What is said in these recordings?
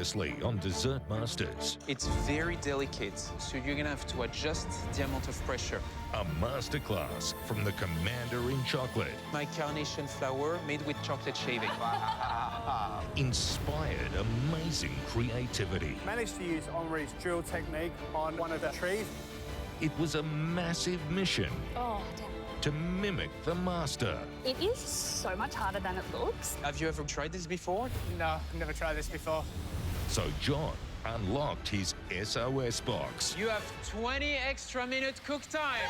previously on Dessert Masters. It's very delicate, so you're gonna have to adjust the amount of pressure. A masterclass from the commander in chocolate. My carnation flour made with chocolate shaving. Inspired amazing creativity. Managed to use Henri's drill technique on one of the trees. It was a massive mission Oh, damn. to mimic the master. It is so much harder than it looks. Have you ever tried this before? No, I've never tried this before. So John unlocked his SOS box You have 20 extra minute cook time.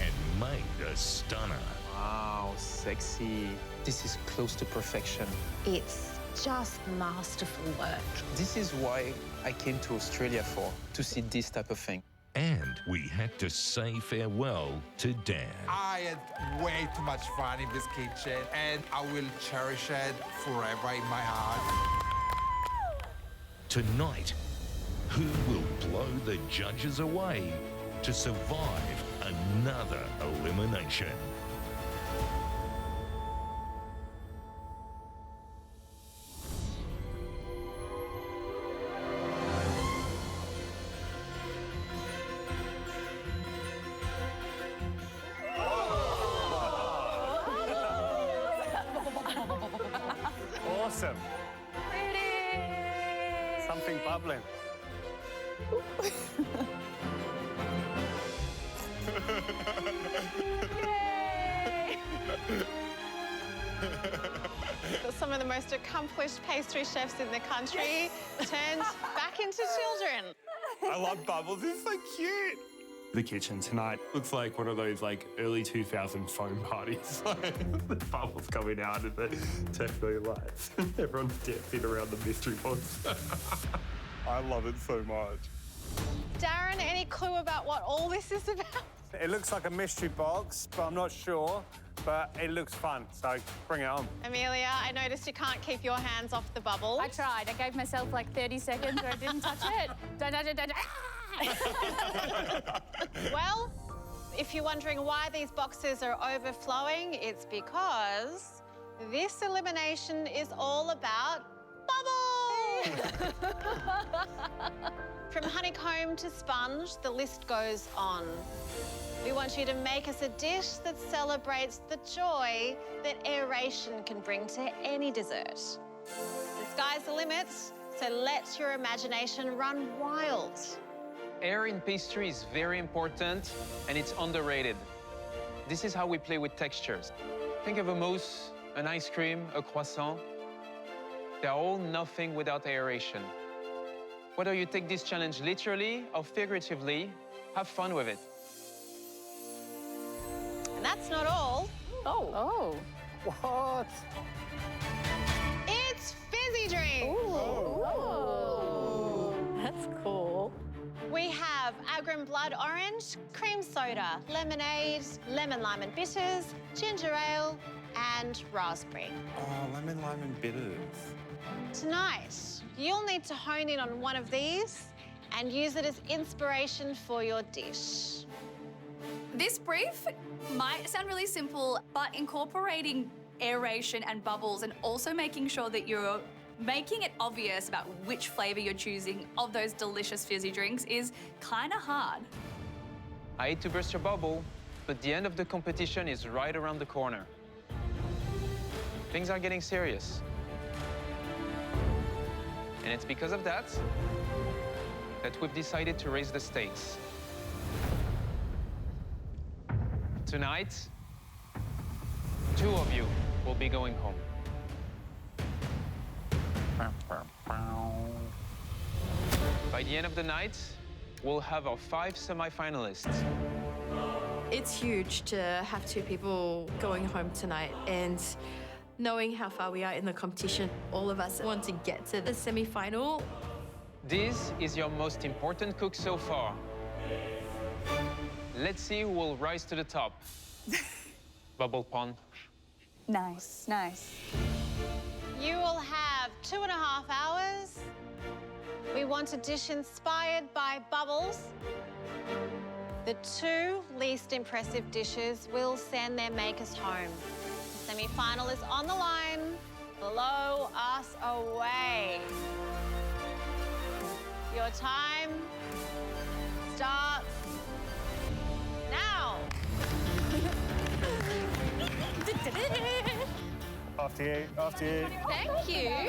and made a stunner. Wow, sexy. This is close to perfection. It's just masterful work. This is why I came to Australia to see this type of thing. And we had to say farewell to Dan. I had way too much fun in this kitchen, and I will cherish it forever in my heart. Tonight, who will blow the judges away to survive another elimination? Awesome. Something bubbling. Some of the most accomplished pastry chefs in the country turned back into children. I love bubbles. It's so cute. The kitchen tonight looks like one of those early 2000 foam parties. The bubbles coming out of the techno lights. Everyone's dancing around the mystery box. I love it so much. Darren, any clue about what all this is about? It looks like a mystery box, but I'm not sure. But it looks fun, so bring it on. Amelia, I noticed you can't keep your hands off the bubble. I tried. I gave myself like 30 seconds where I didn't touch it. Don't touch it, don't touch it. Well, if you're wondering why these boxes are overflowing, it's because this elimination is all about bubbles! From honeycomb to sponge, the list goes on. We want you to make us a dish that celebrates the joy that aeration can bring to any dessert. The sky's the limit, so let your imagination run wild. Air in pastry is very important, and it's underrated. This is how we play with textures. Think of a mousse, an ice cream, a croissant. They're all nothing without aeration. Whether you take this challenge literally or figuratively, have fun with it. And that's not all. Oh. What? It's fizzy drinks. That's cool. We have Agrim Blood Orange, cream soda, lemonade, lemon lime and bitters, ginger ale, and raspberry. Oh, lemon, lime, and bitters. Tonight, you'll need to hone in on one of these and use it as inspiration for your dish. This brief might sound really simple, but incorporating aeration and bubbles and also making sure that you're making it obvious about which flavour you're choosing of those delicious fizzy drinks is kind of hard. I hate to burst your bubble, but the end of the competition is right around the corner. Things are getting serious. And it's because of that we've decided to raise the stakes. Tonight, 2 of you will be going home. By the end of the night, we'll have our 5 semi-finalists. It's huge to have 2 people going home tonight, and knowing how far we are in the competition, all of us want to get to the semi-final. This is your most important cook so far. Let's see who will rise to the top. Bubble pond. Nice, nice. You will have 2.5 hours. We want a dish inspired by bubbles. The 2 least impressive dishes will send their makers home. The semi-final is on the line. Blow us away. Your time starts now. After you, after you. Thank you.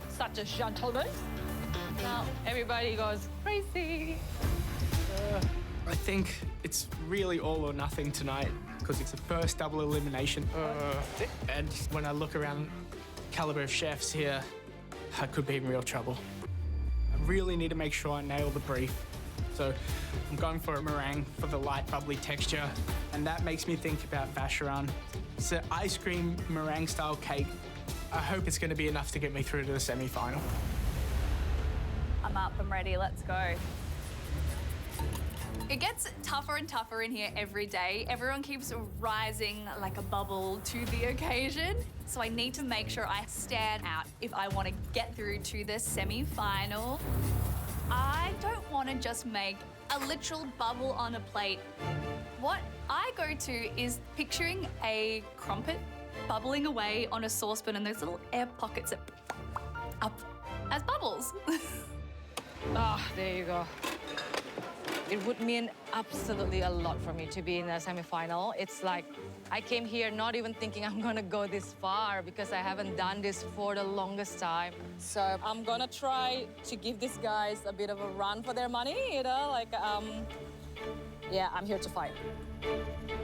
Such a gentleman. Now everybody goes crazy. I think it's really all or nothing tonight because it's the first double elimination. And when I look around the caliber of chefs here, I could be in real trouble. I really need to make sure I nail the brief. So I'm going for a meringue for the light, bubbly texture. And that makes me think about Vacheron. It's an ice cream meringue-style cake. I hope it's going to be enough to get me through to the semi-final. I'm up, I'm ready, let's go. It gets tougher and tougher in here every day. Everyone keeps rising like a bubble to the occasion. So I need to make sure I stand out if I want to get through to the semi-final. I don't want to just make a literal bubble on a plate. What I go to is picturing a crumpet bubbling away on a saucepan and those little air pockets that up as bubbles. Ah, there you go. It would mean absolutely a lot for me to be in the semi-final. It's like I came here not even thinking I'm gonna go this far because I haven't done this for the longest time. So I'm gonna try to give these guys a bit of a run for their money, you know, like, yeah, I'm here to fight.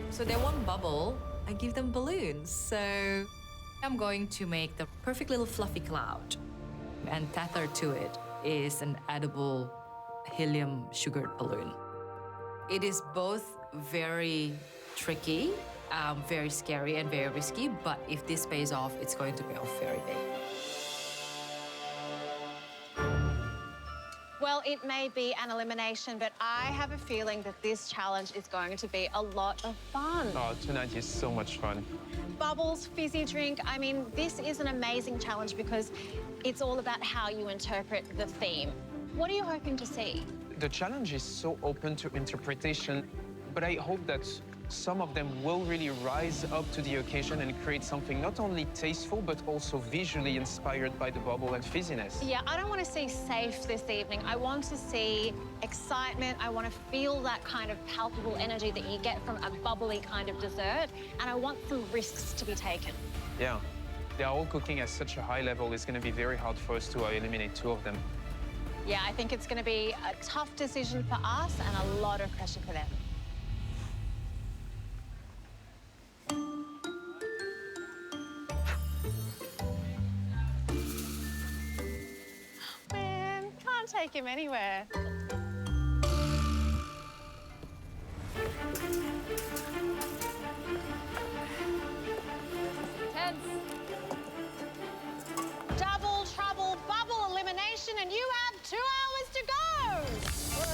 So they want bubble, I give them balloons. So I'm going to make the perfect little fluffy cloud. And tethered to it is an edible helium sugared balloon. It is both very tricky, very scary and very risky, but if this pays off, it's going to pay off very big. Well, it may be an elimination, but I have a feeling that this challenge is going to be a lot of fun. Oh, tonight is so much fun. Bubbles, fizzy drink. I mean, this is an amazing challenge because it's all about how you interpret the theme. What are you hoping to see? The challenge is so open to interpretation, but I hope that some of them will really rise up to the occasion and create something not only tasteful, but also visually inspired by the bubble and fizziness. Yeah, I don't want to see safe this evening. I want to see excitement. I want to feel that kind of palpable energy that you get from a bubbly kind of dessert. And I want some risks to be taken. Yeah, they are all cooking at such a high level. It's going to be very hard for us to eliminate two of them. Yeah, I think it's going to be a tough decision for us and a lot of pressure for them. Man, can't take him anywhere. Tense. Double trouble, bubble elimination, and you have 2 hours to go! Whoa!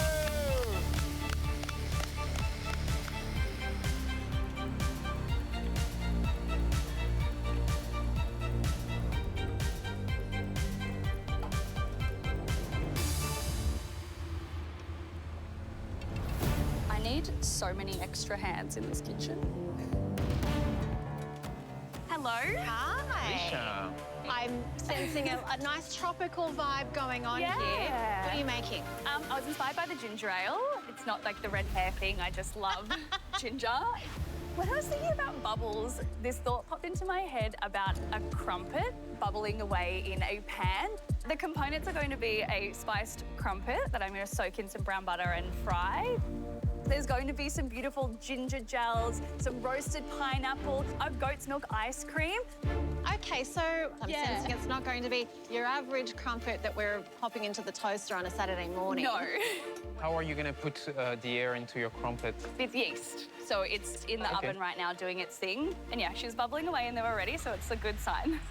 I need so many extra hands in this kitchen. Hello. Hi. Alicia. I'm sensing a nice tropical vibe going on here. What are you making? I was inspired by the ginger ale. It's not like the red hair thing, I just love ginger. When I was thinking about bubbles, this thought popped into my head about a crumpet bubbling away in a pan. The components are going to be a spiced crumpet that I'm going to soak in some brown butter and fry. There's going to be some beautiful ginger gels, some roasted pineapple, a goat's milk ice cream. Okay, so I'm sensing it's not going to be your average crumpet that we're popping into the toaster on a Saturday morning. No. How are you going to put the air into your crumpet? With yeast. So it's in the oven right now doing its thing. And yeah, she's bubbling away in there already, so it's a good sign.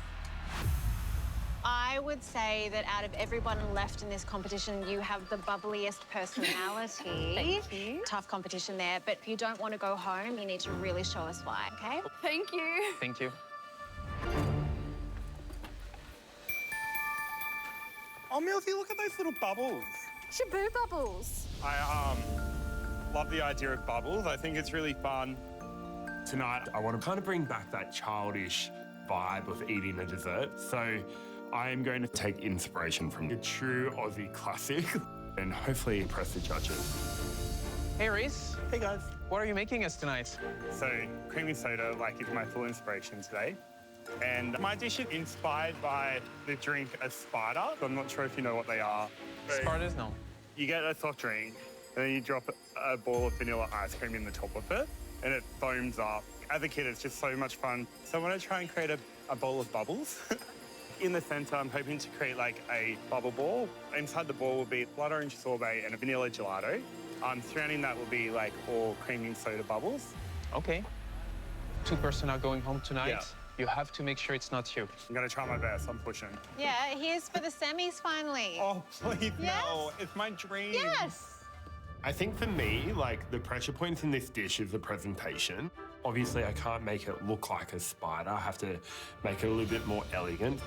I would say that out of everyone left in this competition, you have the bubbliest personality. Thank you. Tough competition there, but if you don't want to go home, you need to really show us why, okay? Thank you. Thank you. Oh, Milty, look at those little bubbles. Shaboo bubbles. I love the idea of bubbles. I think it's really fun. Tonight, I want to kind of bring back that childish vibe of eating a dessert. So I am going to take inspiration from a true Aussie classic, and hopefully impress the judges. Hey, Reese. Hey, guys. What are you making us tonight? So, creamy soda, is my full inspiration today. And my dish is inspired by the drink a spider. I'm not sure if you know what they are. Spartans? No. You get a soft drink, and then you drop a ball of vanilla ice cream in the top of it, and it foams up. As a kid, it's just so much fun. So I want to try and create a bowl of bubbles. In the centre, I'm hoping to create a bubble ball. Inside the ball will be blood orange sorbet and a vanilla gelato. Surrounding that will be all creamy soda bubbles. Okay. 2 person are going home tonight. Yeah. You have to make sure it's not you. I'm going to try my best. I'm pushing. Yeah, here's for the semis finally. Oh, please, Yes? no. It's my dream. Yes! I think for me, the pressure points in this dish is the presentation. Obviously, I can't make it look like a spider. I have to make it a little bit more elegant.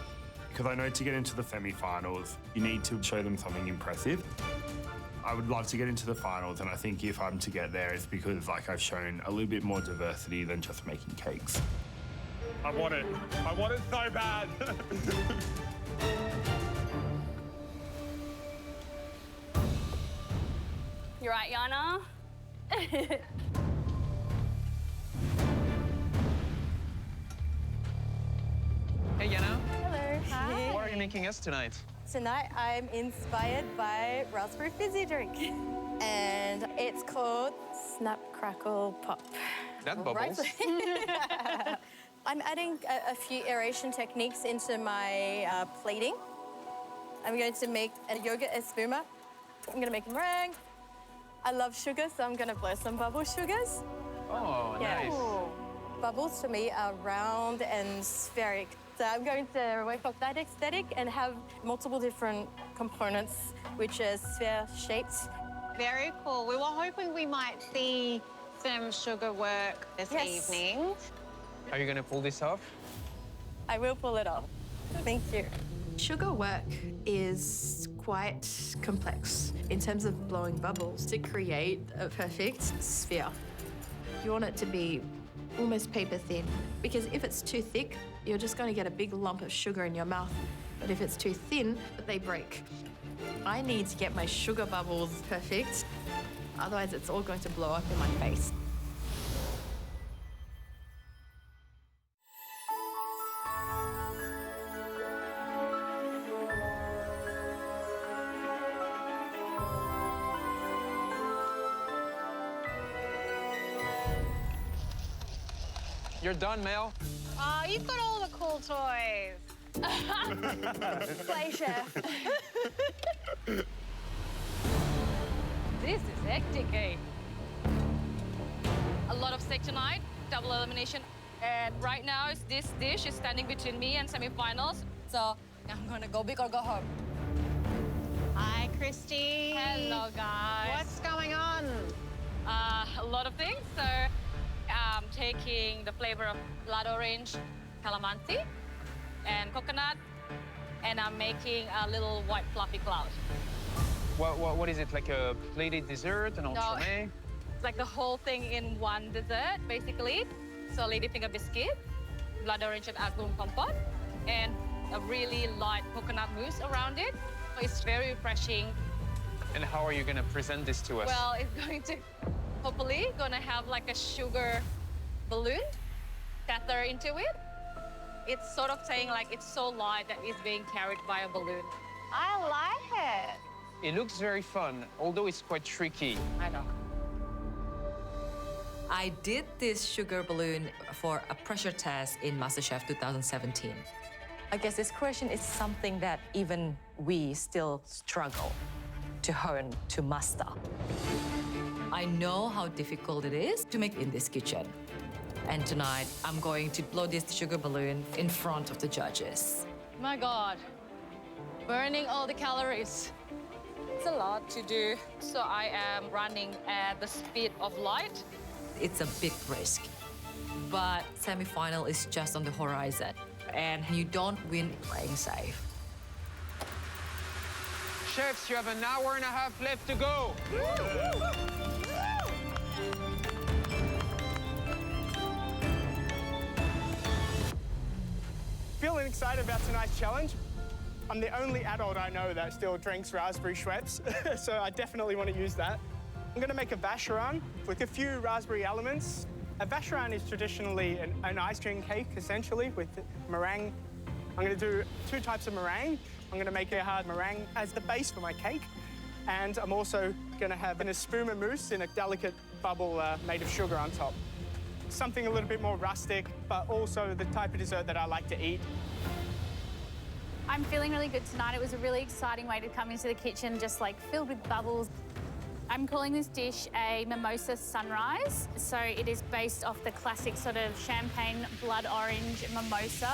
Because I know to get into the semi-finals, you need to show them something impressive. I would love to get into the finals, and I think if I'm to get there, it's because I've shown a little bit more diversity than just making cakes. I want it. I want it so bad. You're right, Yana. Hey, Yana. Hello. Hi. What are you making us tonight? Tonight I'm inspired by raspberry fizzy drink. And it's called Snap Crackle Pop. That bubbles. I'm adding a few aeration techniques into my plating. I'm going to make a yogurt espuma. I'm going to make a meringue. I love sugar, so I'm going to blow some bubble sugars. Oh, nice. Bubbles for me are round and spheric. So I'm going to work off that aesthetic and have multiple different components, which are sphere-shaped. Very cool. We were hoping we might see some sugar work this evening. Are you going to pull this off? I will pull it off. Thank you. Sugar work is quite complex in terms of blowing bubbles to create a perfect sphere. You want it to be almost paper thin, because if it's too thick, you're just going to get a big lump of sugar in your mouth. But if it's too thin, they break. I need to get my sugar bubbles perfect, otherwise it's all going to blow up in my face. You're done, Mel. Oh, you've got all the cool toys. Play, chef. This is hectic, eh? A lot of steak tonight, double elimination. And right now, this dish is standing between me and semifinals. So I'm gonna go big or go home. Hi, Christy. Hello, guys. What's going on? A lot of things. So I'm taking the flavor of blood orange, calamansi, and coconut, and I'm making a little white fluffy cloud. What is it, like a plated dessert, an entremet? It's like the whole thing in one dessert, basically. So ladyfinger biscuit, blood orange and agum compote, and a really light coconut mousse around it. It's very refreshing. And how are you going to present this to us? Well, it's going to, hopefully, gonna have like a sugar balloon tether into it. It's sort of saying like it's so light that it's being carried by a balloon. I like it. It looks very fun, although it's quite tricky. I know. I did this sugar balloon for a pressure test in MasterChef 2017. I guess this question is something that even we still struggle to hone, to master. I know how difficult it is to make in this kitchen. And tonight, I'm going to blow this sugar balloon in front of the judges. My God, burning all the calories. It's a lot to do. So I am running at the speed of light. It's a big risk. But semi-final is just on the horizon. And you don't win playing safe. Chefs, you have an hour and a half left to go. Feeling excited about tonight's challenge? I'm the only adult I know that still drinks raspberry Schweppes, so I definitely want to use that. I'm going to make a vacherin with a few raspberry elements. A vacherin is traditionally an ice cream cake, essentially, with meringue. I'm going to do 2 types of meringue. I'm going to make a hard meringue as the base for my cake. And I'm also going to have an espuma mousse in a delicate bubble made of sugar on top. Something a little bit more rustic, but also the type of dessert that I like to eat. I'm feeling really good tonight. It was a really exciting way to come into the kitchen, just like filled with bubbles. I'm calling this dish a mimosa sunrise. So it is based off the classic sort of champagne blood orange mimosa.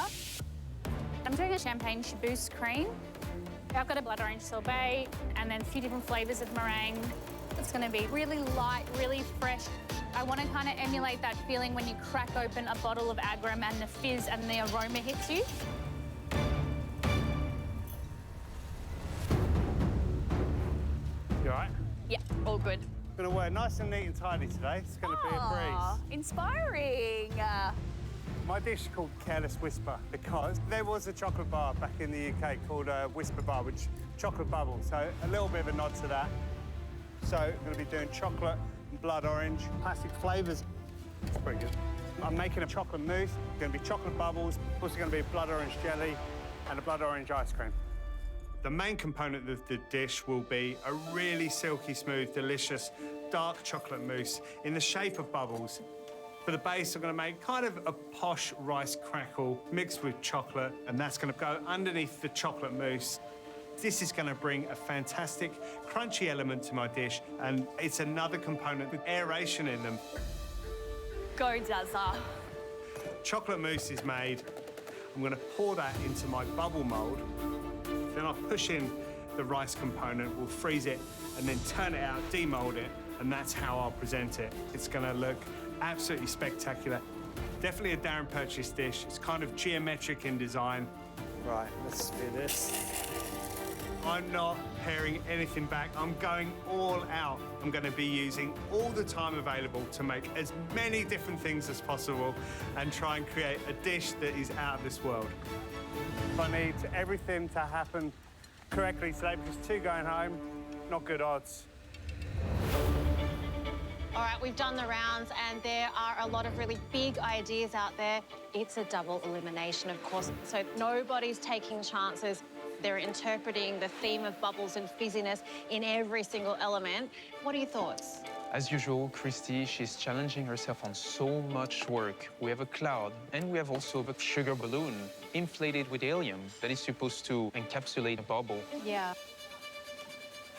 I'm doing a champagne chabousse cream. I've got a blood orange sorbet and then a few different flavours of meringue. It's going to be really light, really fresh. I want to kind of emulate that feeling when you crack open a bottle of Agram and the fizz and the aroma hits you. You all right? Yeah, all good. Going to wear nice and neat and tidy today. It's going to be a breeze. Inspiring. My dish is called Careless Whisper because there was a chocolate bar back in the UK called Whisper Bar, which chocolate bubbles. So a little bit of a nod to that. So I'm going to be doing chocolate and blood orange, classic flavours. It's pretty good. I'm making a chocolate mousse. It's going to be chocolate bubbles. Also going to be blood orange jelly and a blood orange ice cream. The main component of the dish will be a really silky smooth, delicious, dark chocolate mousse in the shape of bubbles. For the base, I'm going to make kind of a posh rice crackle mixed with chocolate, and that's going to go underneath the chocolate mousse. This is going to bring a fantastic crunchy element to my dish, and it's another component with aeration in them. Go, Dazza. Chocolate mousse is made. I'm going to pour that into my bubble mould. Then I'll push in the rice component, we'll freeze it, and then turn it out, demold it, and that's how I'll present it. It's going to look absolutely spectacular. Definitely a Darren Purchase dish. It's kind of geometric in design. Right, let's do this. I'm not paring anything back. I'm going all out. I'm going to be using all the time available to make as many different things as possible and try and create a dish that is out of this world. I need everything to happen correctly today because 2 going home, not good odds. All right, we've done the rounds and there are a lot of really big ideas out there. It's a double elimination, of course, so nobody's taking chances. They're interpreting the theme of bubbles and fizziness in every single element. What are your thoughts? As usual, Christy, she's challenging herself on so much work. We have a cloud, and we have also a sugar balloon inflated with helium that is supposed to encapsulate a bubble. Yeah.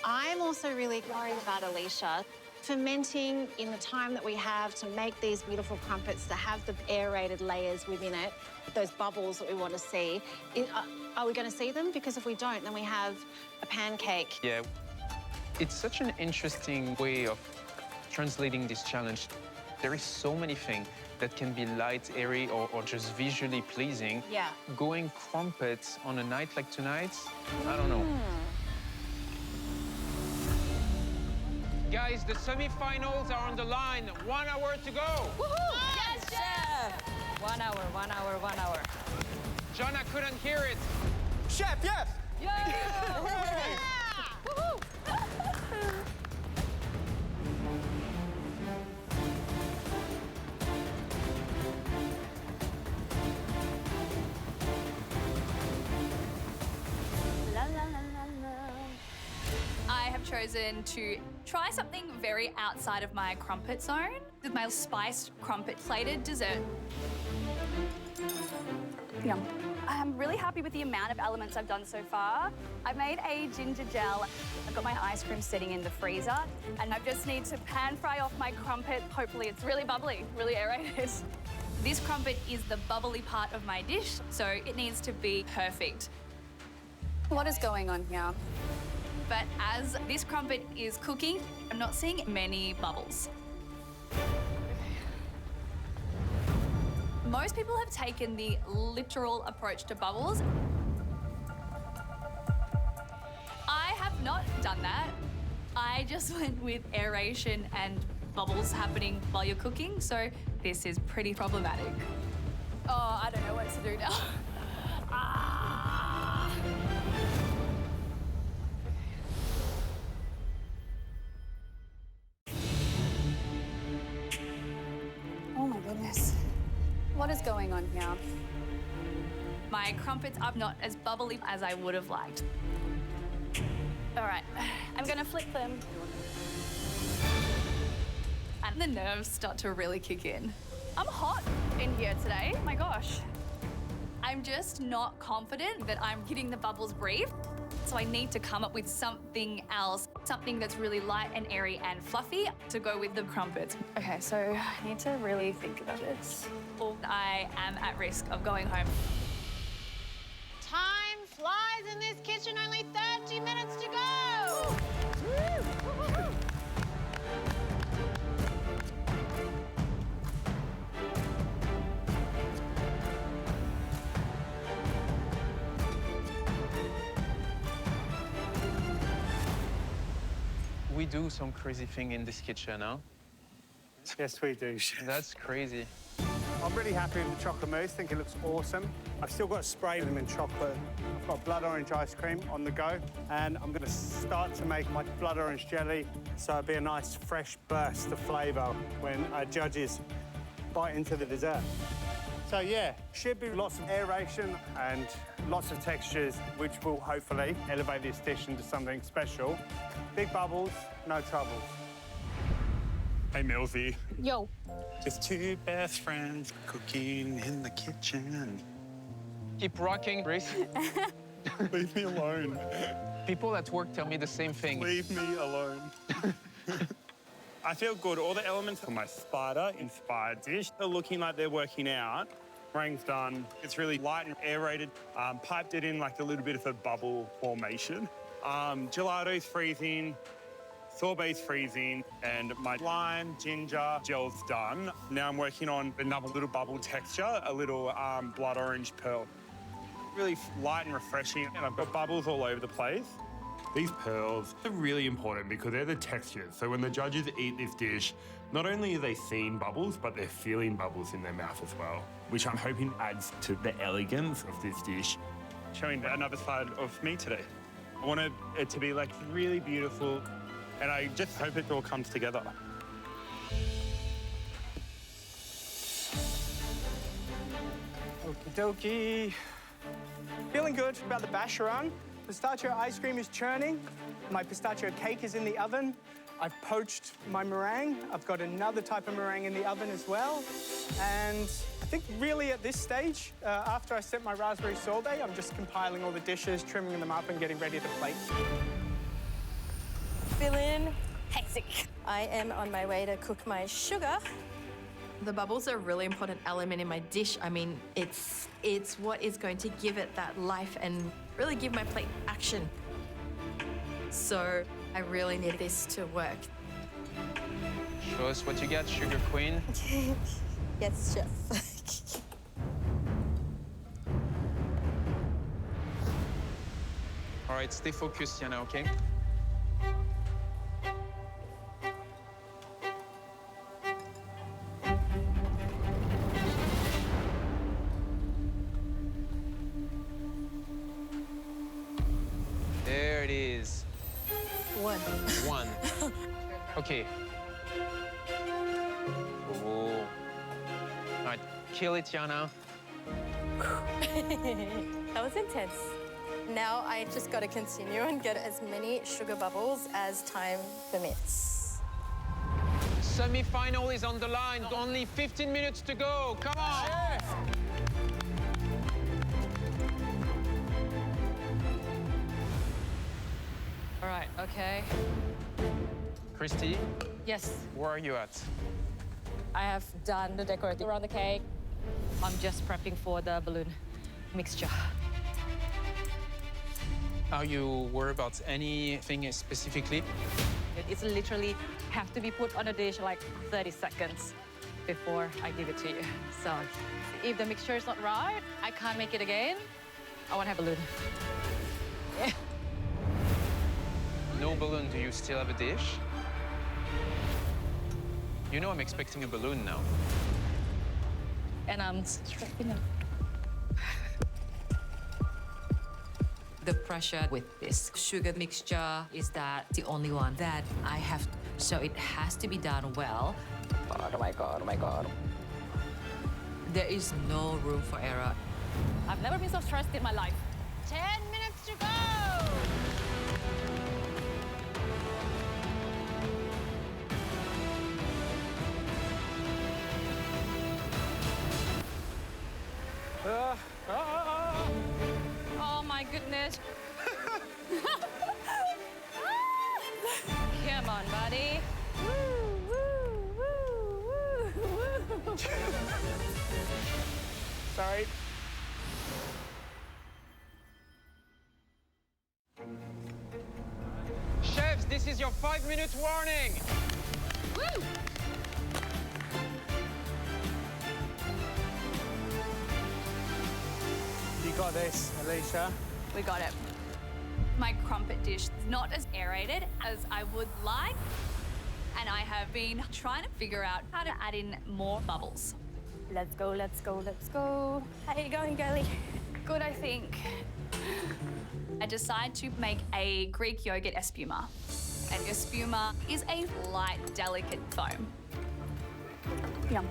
I'm also really worried about Alicia. Fermenting in the time that we have to make these beautiful crumpets, to have the aerated layers within it, those bubbles that we want to see. Are we going to see them? Because if we don't, then we have a pancake. Yeah. It's such an interesting way of translating this challenge. There is so many things that can be light, airy, or just visually pleasing. Yeah. Going crumpets on a night like tonight, I don't know. Guys, the semi-finals are on the line. 1 hour to go. Woohoo! Yes, chef! 1 hour, 1 hour, 1 hour. John, I couldn't hear it. Chef, yes! Yeah! Woohoo! I have chosen to try something very outside of my crumpet zone with my spiced crumpet plated dessert. Yum. I'm really happy with the amount of elements I've done so far. I've made a ginger gel. I've got my ice cream sitting in the freezer, and I just need to pan fry off my crumpet. Hopefully it's really bubbly, really aerated. This crumpet is the bubbly part of my dish, so it needs to be perfect. What is going on here? But as this crumpet is cooking, I'm not seeing many bubbles. Most people have taken the literal approach to bubbles. I have not done that. I just went with aeration and bubbles happening while you're cooking, so this is pretty problematic. Oh, I don't know what to do now. What is going on here? My crumpets are not as bubbly as I would have liked. All right, I'm gonna flip them. And the nerves start to really kick in. I'm hot in here today, my gosh. I'm just not confident that I'm hitting the bubbles brief. So I need to come up with something else, something that's really light and airy and fluffy to go with the crumpets. Okay, so I need to really think about this. Or I am at risk of going home. Time flies in this kitchen, only 30 minutes to go. We do some crazy thing in this kitchen, huh? Yes, we do. That's crazy. I'm really happy with the chocolate mousse. I think it looks awesome. I've still got to spray them in chocolate. I've got blood orange ice cream on the go, and I'm going to start to make my blood orange jelly, so it'll be a nice fresh burst of flavour when our judges bite into the dessert. So yeah, should be lots of aeration and lots of textures, which will hopefully elevate this dish into something special. Big bubbles, no troubles. Hey, Millsy. Yo. Just two best friends cooking in the kitchen. Keep rocking, Grace. Leave me alone. People at work tell me the same thing. Leave me alone. I feel good. All the elements of my spider-inspired dish are looking like they're working out. Meringue's done. It's really light and aerated. Piped it in like a little bit of a bubble formation. Gelato's freezing. Sorbet's freezing, and my lime ginger gel's done. Now I'm working on another little bubble texture, a little blood orange pearl. Really light and refreshing, and I've got bubbles all over the place. These pearls are really important because they're the textures. So when the judges eat this dish, not only are they seeing bubbles, but they're feeling bubbles in their mouth as well, which I'm hoping adds to the elegance of this dish. Showing another side of me today. I want it to be like really beautiful, and I just hope it all comes together. Okie dokie. Feeling good about the basharan. Pistachio ice cream is churning. My pistachio cake is in the oven. I've poached my meringue. I've got another type of meringue in the oven as well. And I think really at this stage, after I set my raspberry sorbet, I'm just compiling all the dishes, trimming them up and getting ready to plate. Feeling hectic. I am on my way to cook my sugar. The bubbles are a really important element in my dish. I mean, it's what is going to give it that life and really give my plate action. So I really need this to work. Show us what you got, Sugar Queen. Yes, chef. All right, stay focused, Yana, okay? There it is. One. One. Okay. Oh. All right, kill it, Yana. That was intense. Now I just got to continue and get as many sugar bubbles as time permits. Semi-final is on the line. Only 15 minutes to go. Come on. All right, okay. Christy, Yes, where are you at? I have done the decorating around the cake. I'm just prepping for the balloon mixture. Are you worried about anything specifically? It's literally have to be put on a dish like 30 seconds before I give it to you. So if the mixture is not right, I can't make it again. I want to have a balloon. Yeah. No balloon. Do you still have a dish? You know I'm expecting a balloon now. And I'm strapping up. The pressure with this sugar mixture is that the only one that I have, so it has to be done well. Oh my God, oh my God. There is no room for error. I've never been so stressed in my life. 10 minutes to go. Oh my goodness. Come on, buddy. Sorry. Chefs, this is your 5-minute warning. Woo! You got this, Alicia. We got it. My crumpet dish is not as aerated as I would like, and I have been trying to figure out how to add in more bubbles. Let's go, let's go, let's go. How you going, girlie? Good, I think. I decided to make a Greek yogurt espuma. And espuma is a light, delicate foam. Yum.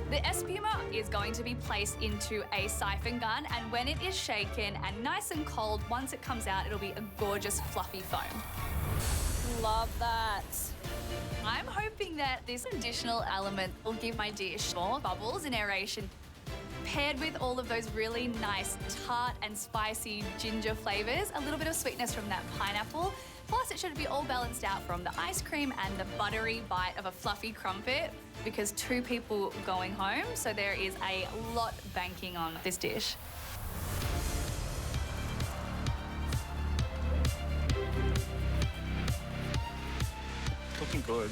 The espuma is going to be placed into a siphon gun, and when it is shaken and nice and cold, once it comes out, it'll be a gorgeous, fluffy foam. Love that. I'm hoping that this additional element will give my dish more bubbles and aeration, paired with all of those really nice tart and spicy ginger flavors, a little bit of sweetness from that pineapple. Plus, it should be all balanced out from the ice cream and the buttery bite of a fluffy crumpet, because 2 people going home, so there is a lot banking on this dish. Looking good.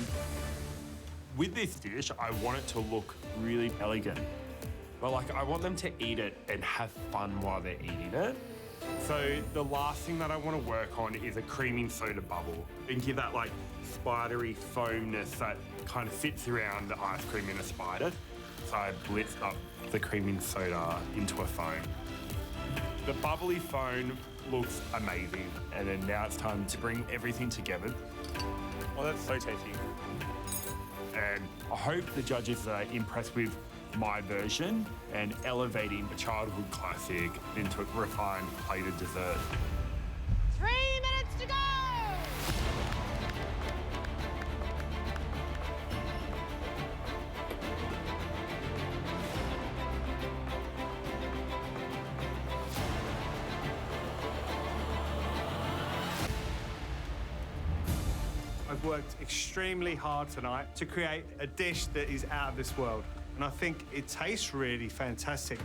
With this dish, I want it to look really elegant. But like, I want them to eat it and have fun while they're eating it. So the last thing that I want to work on is a creaming soda bubble and give that like spidery foamness that kind of fits around the ice cream in a spider. So I blitzed up the creaming soda into a foam. The bubbly foam looks amazing. And then now it's time to bring everything together. Oh, that's so tasty. And I hope the judges are impressed with my version and elevating a childhood classic into a refined plated dessert. 3 minutes to go. I've worked extremely hard tonight to create a dish that is out of this world. And I think it tastes really fantastic.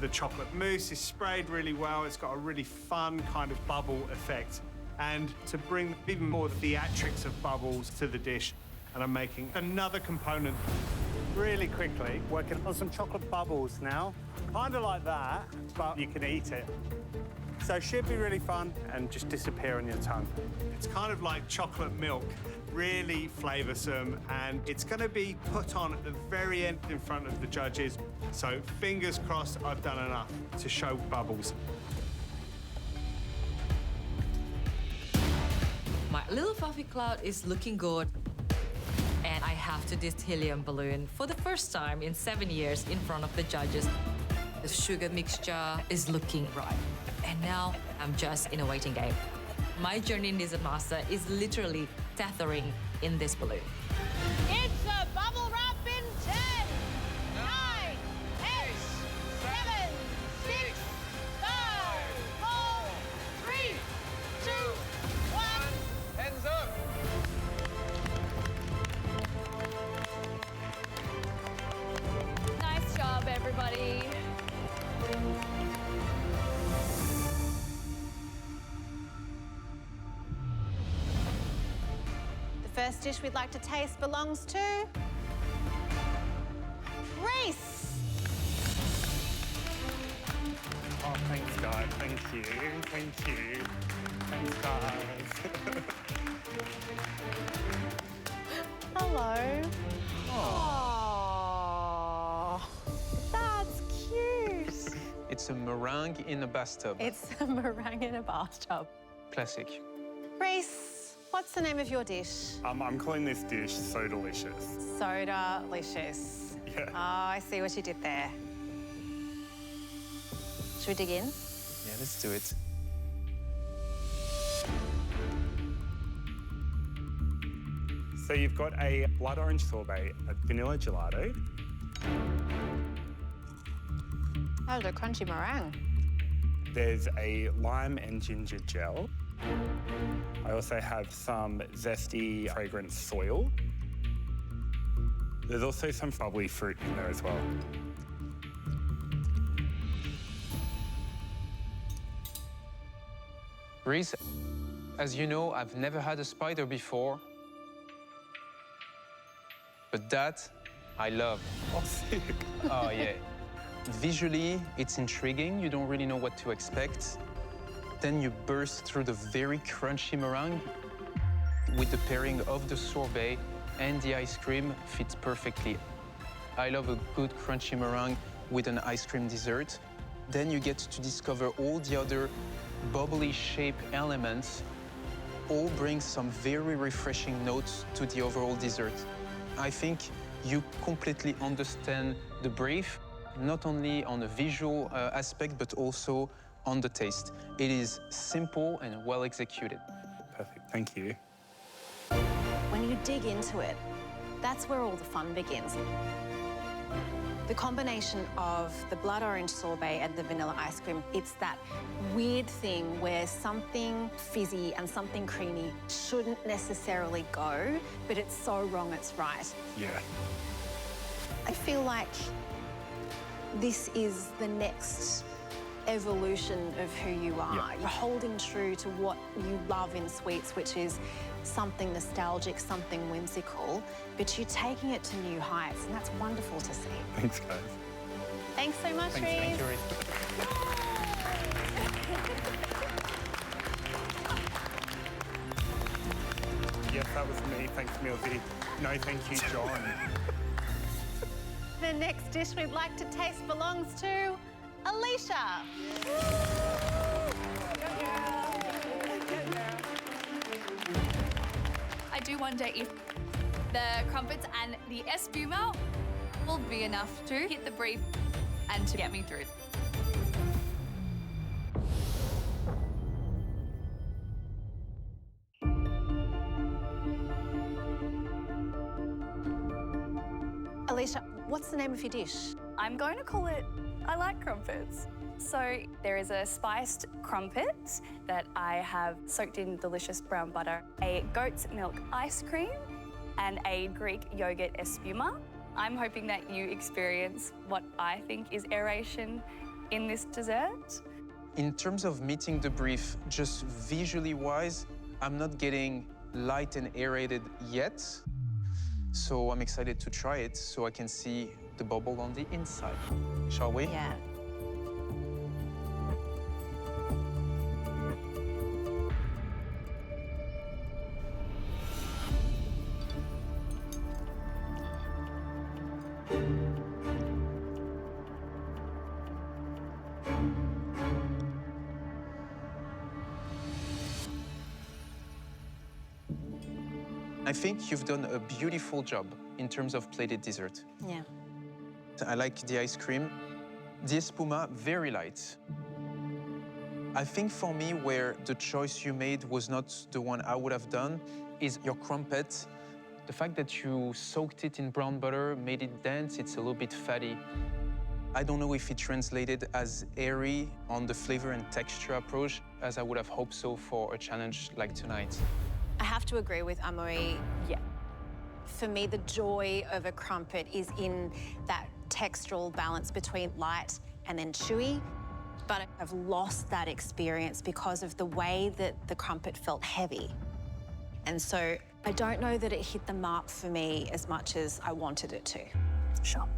The chocolate mousse is sprayed really well. It's got a really fun kind of bubble effect. And to bring even more theatrics of bubbles to the dish, and I'm making another component really quickly, working on some chocolate bubbles now. Kind of like that, but you can eat it. So it should be really fun and just disappear on your tongue. It's kind of like chocolate milk, really flavoursome, and it's going to be put on at the very end in front of the judges. So fingers crossed I've done enough to show bubbles. My little fluffy cloud is looking good. And I have to dish helium balloon for the first time in 7 years in front of the judges. The sugar mixture is looking right. And now I'm just in a waiting game. My journey in Dessert Master is literally tethering in this balloon. It's a bubble wrap in 10, 9, 8, 7, 6, 5, 4, 3, 2, 1. Hands up. Nice job, everybody. The first dish we'd like to taste belongs to Reese. Oh, thanks, guys. Thank you. Thank you. Thanks, guys. Hello. Oh, that's cute. It's a meringue in a bathtub. It's a meringue in a bathtub. Classic. Reese, what's the name of your dish? I'm calling this dish So Delicious. Soda-licious. Yeah. Oh, I see what you did there. Should we dig in? Yeah, let's do it. So you've got a blood orange sorbet, a vanilla gelato. Oh, the crunchy meringue. There's a lime and ginger gel. I also have some zesty, fragrant soil. There's also some bubbly fruit in there as well. Reese, as you know, I've never had a spider before. But that, I love. Oh, sick. Oh, yeah. Visually, it's intriguing. You don't really know what to expect. Then you burst through the very crunchy meringue with the pairing of the sorbet and the ice cream fits perfectly. I love a good crunchy meringue with an ice cream dessert. Then you get to discover all the other bubbly shape elements, all bring some very refreshing notes to the overall dessert. I think you completely understand the brief, not only on the visual aspect, but also on the taste. It is simple and well executed. Perfect, thank you. When you dig into it, that's where all the fun begins. The combination of the blood orange sorbet and the vanilla ice cream, it's that weird thing where something fizzy and something creamy shouldn't necessarily go, but it's so wrong it's right. Yeah. I feel like this is the next evolution of who you are. Yeah. You're holding true to what you love in sweets, which is something nostalgic, something whimsical, but you're taking it to new heights, and that's wonderful to see. Thanks, guys. Thanks so much, Reese. Thank you, Reese. Yes, that was me. Thanks, Milsey. No, thank you, John. The next dish we'd like to taste belongs to Alicia. I do wonder if the crumpets and the espuma will be enough to hit the brief and to get me through. Alicia, what's the name of your dish? I'm going to call it I Like Crumpets. So there is a spiced crumpet that I have soaked in delicious brown butter, a goat's milk ice cream, and a Greek yogurt espuma. I'm hoping that you experience what I think is aeration in this dessert. In terms of meeting the brief, just visually wise, I'm not getting light and aerated yet. So I'm excited to try it so I can see the bubble on the inside. Shall we? Yeah. I think you've done a beautiful job in terms of plated dessert. Yeah. I like the ice cream. The espuma, very light. I think for me, where the choice you made was not the one I would have done, is your crumpet. The fact that you soaked it in brown butter made it dense, it's a little bit fatty. I don't know if it translated as airy on the flavor and texture approach as I would have hoped so for a challenge like tonight. I have to agree with Amaury. Yeah. For me, the joy of a crumpet is in that textural balance between light and then chewy. But I've lost that experience because of the way that the crumpet felt heavy. And so I don't know that it hit the mark for me as much as I wanted it to. Sure.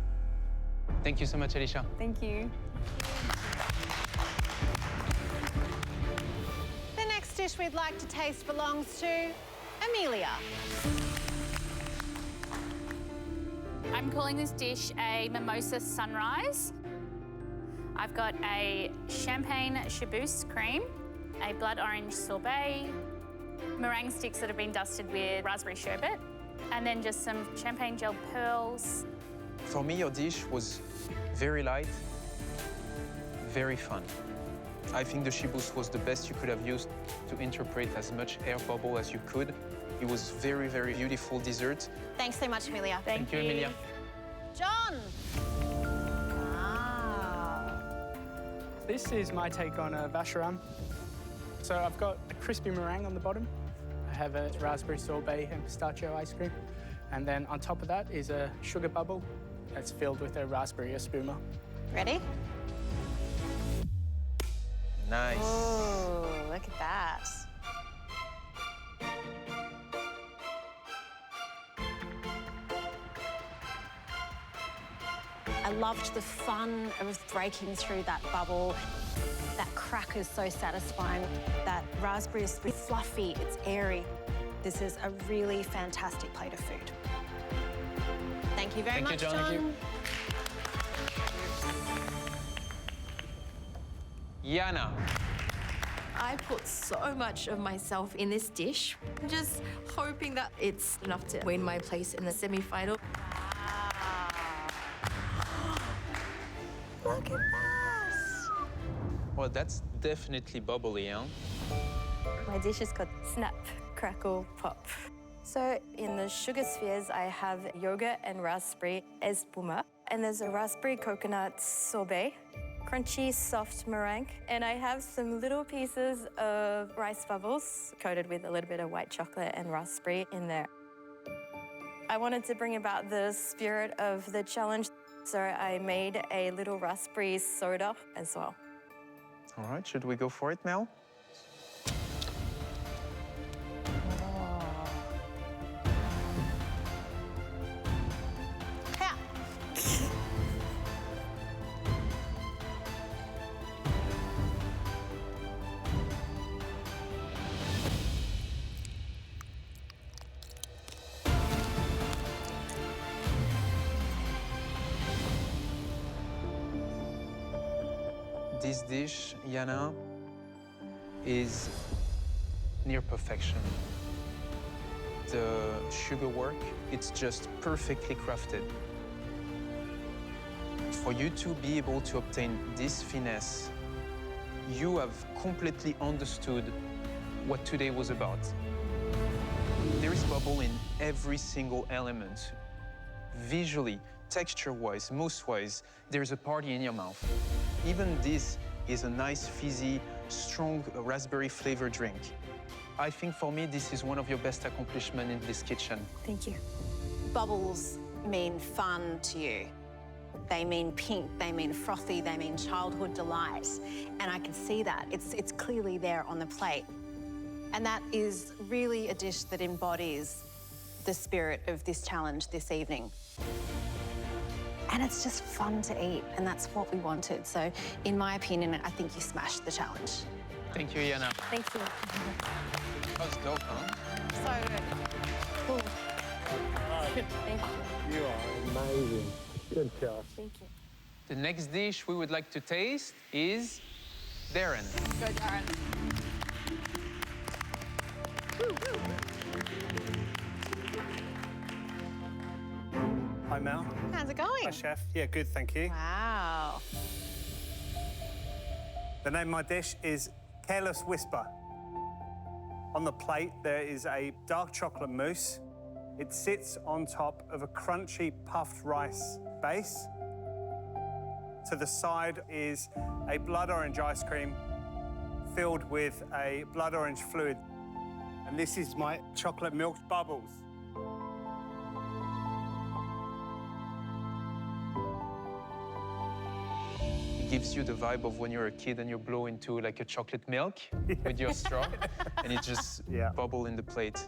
Thank you so much, Alicia. Thank you. The next dish we'd like to taste belongs to Amelia. I'm calling this dish a mimosa sunrise. I've got a champagne chabousse cream, a blood orange sorbet, meringue sticks that have been dusted with raspberry sherbet, and then just some champagne gel pearls. For me, your dish was very light, very fun. I think the Shibus was the best you could have used to interpret as much air bubble as you could. It was very, very beautiful dessert. Thanks so much, Amelia. Thank you, Amelia. John! This is my take on a vacherin. So I've got a crispy meringue on the bottom. I have a raspberry sorbet and pistachio ice cream. And then on top of that is a sugar bubble that's filled with a raspberry espuma. Ready? Nice. Oh, look at that. I loved the fun of breaking through that bubble. That crack is so satisfying. That raspberry is fluffy, it's airy. This is a really fantastic plate of food. Thank you very much, John. John. Thank you. Yana. I put so much of myself in this dish. I'm just hoping that it's enough to win my place in the semi-final. Look at that! Well, that's definitely bubbly, huh? My dish is called Snap, Crackle, Pop. So in the sugar spheres, I have yogurt and raspberry espuma, and there's a raspberry coconut sorbet, crunchy, soft meringue, and I have some little pieces of rice bubbles coated with a little bit of white chocolate and raspberry in there. I wanted to bring about the spirit of the challenge, so I made a little raspberry soda as well. All right, should we go for it, Mel? This dish, Yana, is near perfection. The sugar work, it's just perfectly crafted. For you to be able to obtain this finesse, you have completely understood what today was about. There is bubble in every single element. Visually, texture-wise, mousse-wise, there's a party in your mouth. Even this is a nice, fizzy, strong raspberry flavored drink. I think for me, this is one of your best accomplishments in this kitchen. Thank you. Bubbles mean fun to you. They mean pink, they mean frothy, they mean childhood delight. And I can see that. It's clearly there on the plate. And that is really a dish that embodies the spirit of this challenge this evening. And it's just fun to eat, and that's what we wanted. So, in my opinion, I think you smashed the challenge. Thank you, Yana. Thank you. That was dope, huh? So good. Cool. Thank you. You are amazing. Good job. Thank you. The next dish we would like to taste is Darren. Go, Darren. Hi, Mel. How's it going? Hi, Chef. Yeah, good, thank you. Wow. The name of my dish is Careless Whisper. On the plate, there is a dark chocolate mousse. It sits on top of a crunchy puffed rice base. To the side is a blood orange ice cream filled with a blood orange fluid. And this is my chocolate milk bubbles. It gives you the vibe of when you're a kid and you blow into like a chocolate milk with your straw, and it just bubble in the plate.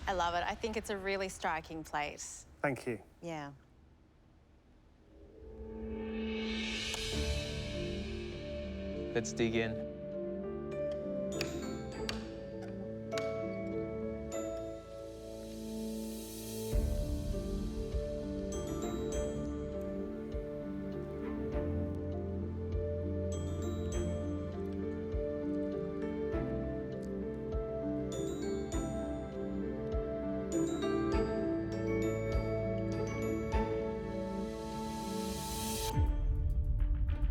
I love it. I think it's a really striking plate. Thank you. Yeah. Let's dig in.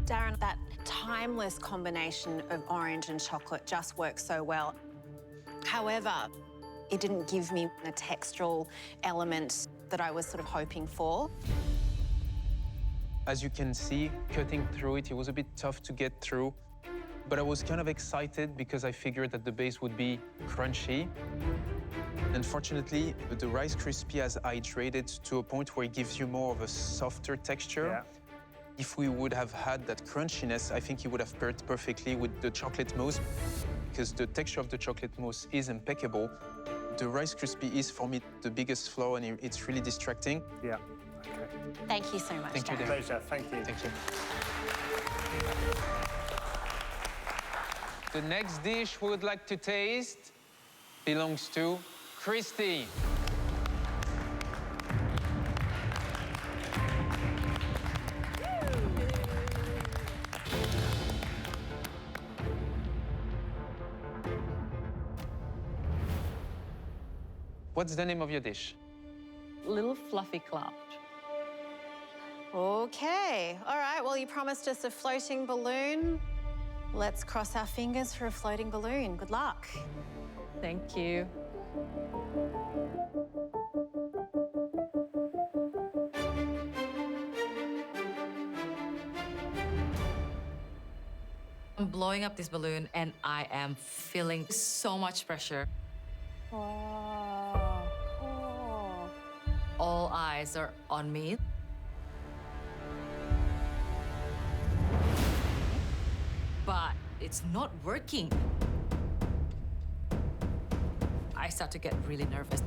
Darren, timeless combination of orange and chocolate just works so well. However, it didn't give me a textural element that I was sort of hoping for. As you can see, cutting through it, it was a bit tough to get through, but I was kind of excited because I figured that the base would be crunchy. Unfortunately, the Rice Krispie has hydrated to a point where it gives you more of a softer texture. Yeah. If we would have had that crunchiness, I think it would have paired perfectly with the chocolate mousse, because the texture of the chocolate mousse is impeccable. The Rice Krispie is, for me, the biggest flaw, and it's really distracting. Yeah. Okay. Thank you so much, Thank you, Darren. David. Pleasure. Thank you. Thank you. The next dish we would like to taste belongs to Christy. What's the name of your dish? Little fluffy cloud. Okay, all right, well, you promised us a floating balloon. Let's cross our fingers for a floating balloon. Good luck. Thank you. I'm blowing up this balloon and I am feeling so much pressure. Oh. Oh. All eyes are on me. But it's not working. I start to get really nervous.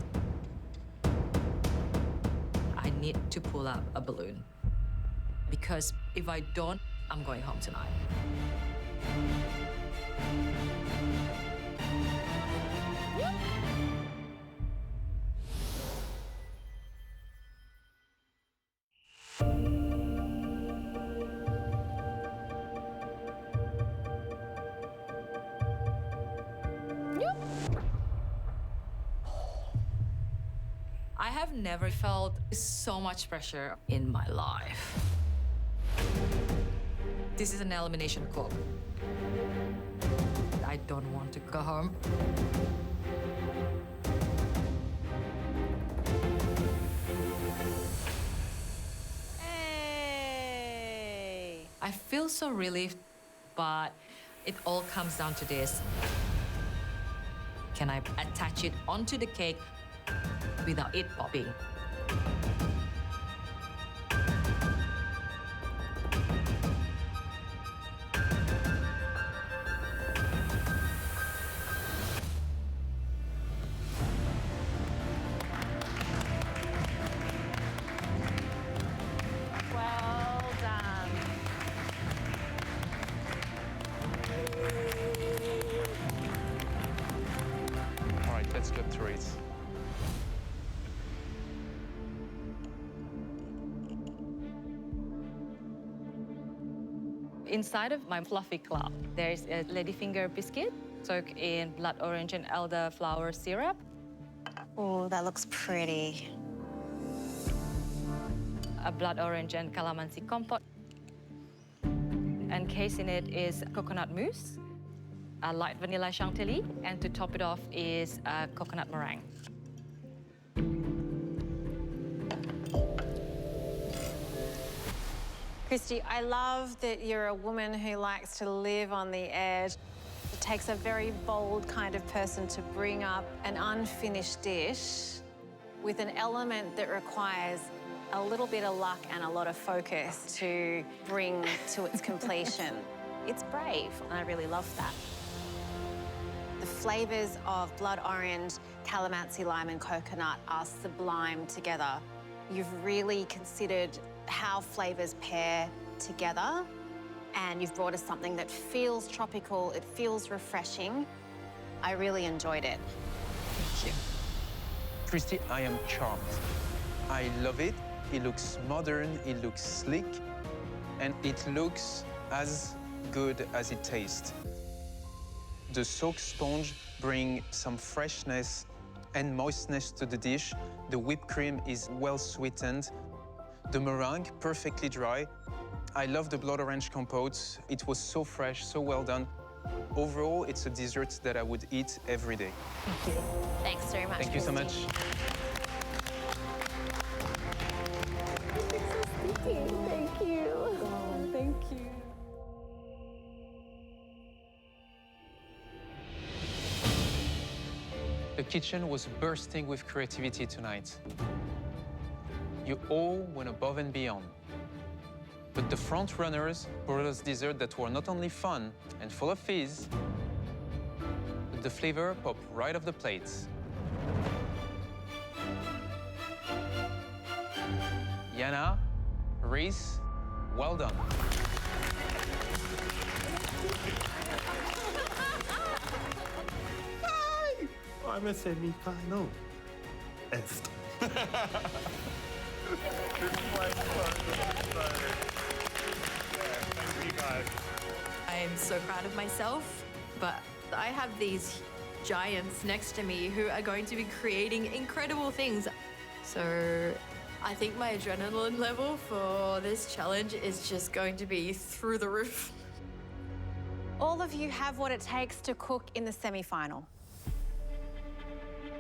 I need to pull out a balloon. Because if I don't, I'm going home tonight. I have never felt so much pressure in my life. This is an elimination cook. I don't want to go home. Hey! I feel so relieved, but it all comes down to this. Can I attach it onto the cake without it popping? Well done. All right, let's get through it. Inside of my fluffy cloud, there's a ladyfinger biscuit soaked in blood orange and elderflower syrup. Oh, that looks pretty. A blood orange and calamansi compote. Encased in it is coconut mousse, a light vanilla chantilly, and to top it off is a coconut meringue. Christy, I love that you're a woman who likes to live on the edge. It takes a very bold kind of person to bring up an unfinished dish with an element that requires a little bit of luck and a lot of focus to bring to its completion. It's brave, and I really love that. The flavors of blood orange, calamansi, lime, and coconut are sublime together. You've really considered how flavors pair together, and you've brought us something that feels tropical, it feels refreshing. I really enjoyed it. Thank you. Christy, I am charmed. I love it. It looks modern, it looks slick, and it looks as good as it tastes. The soaked sponge brings some freshness and moistness to the dish. The whipped cream is well sweetened. The meringue, perfectly dry. I love the blood orange compote. It was so fresh, so well done. Overall, it's a dessert that I would eat every day. Thank you. Thanks very much. Thank you so much. Thank you. Thank you. The kitchen was bursting with creativity tonight. You all went above and beyond. But the front runners brought us desserts that were not only fun and full of fizz, but the flavor popped right off the plates. Yana, Reese, well done. I'm a semi-final. F. Thank you guys. I'm so proud of myself, but I have these giants next to me who are going to be creating incredible things. So I think my adrenaline level for this challenge is just going to be through the roof. All of you have what it takes to cook in the semi-final.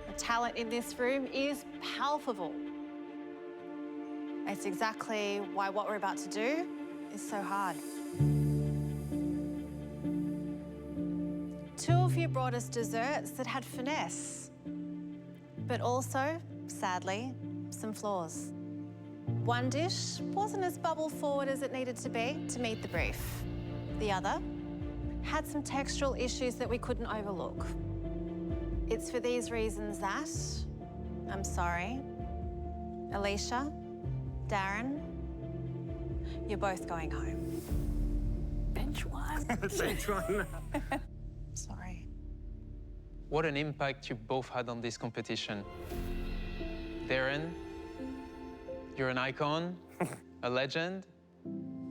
The talent in this room is palpable. It's exactly why what we're about to do is so hard. Two of you brought us desserts that had finesse, but also, sadly, some flaws. One dish wasn't as bubble forward as it needed to be to meet the brief. The other had some textural issues that we couldn't overlook. It's for these reasons that, I'm sorry, Alicia, Darren, you're both going home. Bench one. Bench one. Sorry. What an impact you both had on this competition. Darren, you're an icon, a legend,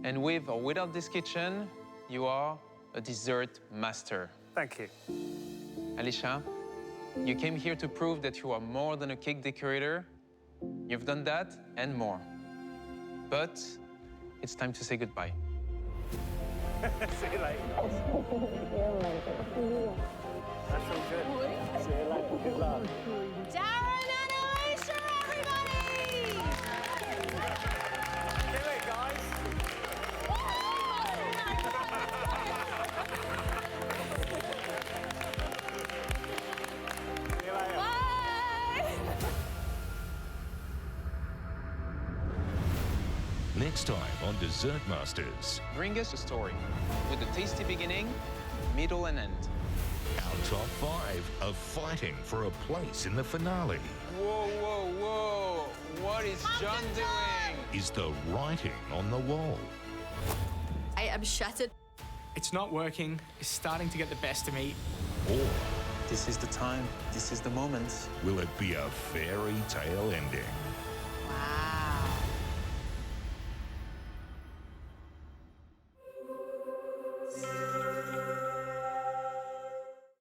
and with or without this kitchen, you are a dessert master. Thank you. Alicia, you came here to prove that you are more than a cake decorator. You've done that and more. But it's time to say goodbye. See you later. That's all good. See you later. Good luck. Darren and Alicia, everybody! Do it, guys. See you later. Next time on Dessert Masters. Bring us a story with a tasty beginning, middle, and end. Our top 5 are fighting for a place in the finale. Whoa, whoa, whoa! What is John doing? Is the writing on the wall? I am shattered. It's not working. It's starting to get the best of me. Or this is the time. This is the moment. will it be a fairy tale ending? Wow.